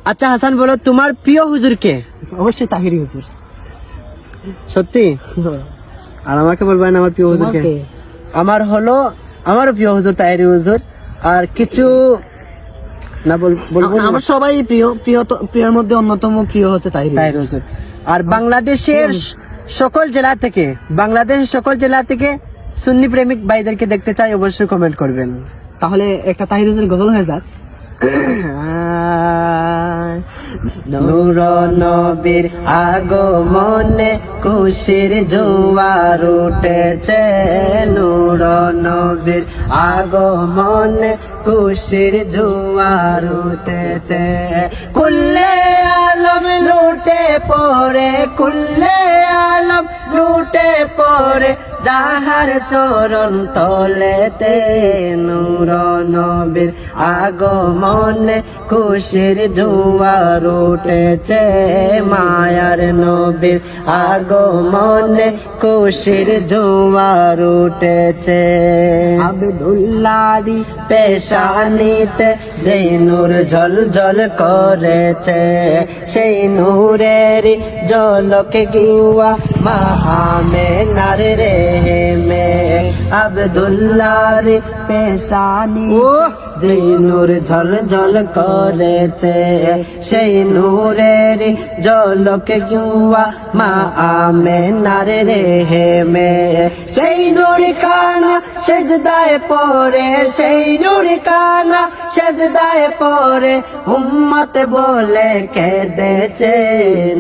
আচ্ছা হাসান বলো, তোমার প্রিয় হুজুর কে? অবশ্যই তাহিরি হুজুর। সত্যি? আর আমাকে বলবেন আমার প্রিয় হুজুর কে? তোমাকে? আমারও প্রিয় হুজুর তাহিরি হুজুর। আর কিছু না বলবো না? আমার সবাই প্রিয়, প্রিয়র মধ্যে অন্যতম প্রিয় হচ্ছে তাহিরি হুজুর। আর বাংলাদেশের সকল জেলা থেকে সুন্নি প্রেমিক ভাইদেরকে দেখতে চাই, অবশ্যই কমেন্ট করবেন। তাহলে একটা তাহিরি হুজুর গজল হয়ে যাক। নূর নবীর আগমনে খুশির জোয়ার উঠেছে, নূর নবীর আগমনে খুশির জোয়ার উঠেছে। কুল্লে আলম লুটে পড়ে, কুল্লে আলম লুটে পড়ে যাহার চরণ তলেতে, নূর নবীর আগমনে খুশির জোয়ার উঠেছে, মায়ার নবীর আগমনে খুশির জোয়ার উঠেছে। আব্দুল্লাহর পেশানিতে যেই নূর ঝলঝল করেছে, সেই নূরের ঝলকে গিয়া মা আমেনার রেহেমে। আব্দুল্লাহর পেশানি যেই নূর ঝলঝল করেছে, সেই নূরের ঝলকে গিয়া মা আমেনার রেহেমে। সেই নূর কানা সেজদায় পড়ে, সেই নূর কানা সেজদায় পড়ে উম্মত বলে কেঁদেছে,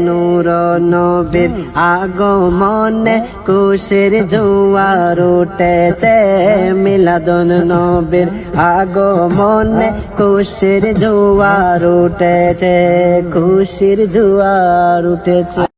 নূর নবীর আগমনে খুশির জোয়ার উঠেছে, মিলাদুন নবীর আগমনে খুশির জোয়ার উঠেছে, খুশির জোয়ার উঠেছে।